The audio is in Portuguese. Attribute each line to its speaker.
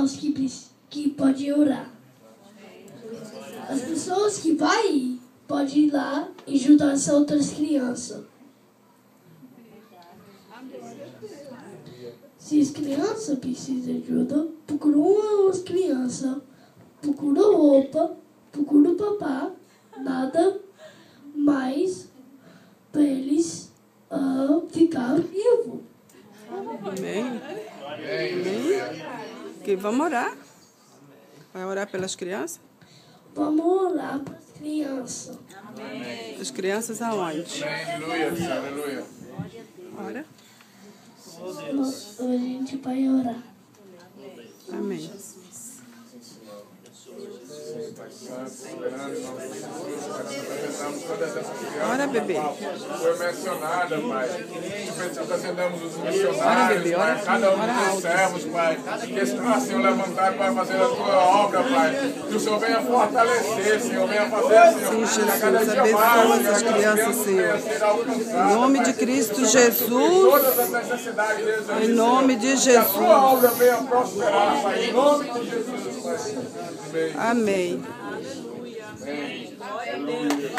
Speaker 1: aos que podem orar. As pessoas que vai podem ir lá e ajudar as outras crianças. Se as crianças precisam de ajuda, procuram as crianças, procuram roupa, procuram o papá, nada mais para eles ficar vivos.
Speaker 2: Amém. Amém. Que vamos orar. Vai orar pelas crianças?
Speaker 1: Vamos orar para as crianças.
Speaker 2: Amém. As crianças aonde?
Speaker 3: Aleluia, aleluia.
Speaker 2: Ora.
Speaker 1: A gente vai orar.
Speaker 2: Amém. Ora, bebê.
Speaker 3: Foi mencionada, Pai. Apresentamos os missionários,
Speaker 2: Ora, bebê, ora
Speaker 3: Pai. Cada um
Speaker 2: ora
Speaker 3: dos
Speaker 2: alto.
Speaker 3: servos, Pai. Que está, Senhor, levantado para fazer a tua obra, Pai. Que o Senhor venha fortalecer, Senhor. Venha fazer, Senhor.
Speaker 2: Sim,
Speaker 3: a cada
Speaker 2: Jesus.
Speaker 3: dia
Speaker 2: Abençoa
Speaker 3: mais,
Speaker 2: essas
Speaker 3: Senhor,
Speaker 2: crianças,
Speaker 3: venham
Speaker 2: Senhor.
Speaker 3: ser alcançadas,
Speaker 2: Em nome
Speaker 3: Pai.
Speaker 2: de Cristo
Speaker 3: Todas
Speaker 2: Jesus.
Speaker 3: as necessidades deles,
Speaker 2: Em nome de
Speaker 3: Que a tua
Speaker 2: Jesus.
Speaker 3: obra venha prosperar, Pai. Em nome de Jesus, Pai. Amém.
Speaker 2: Amém.
Speaker 3: Amém.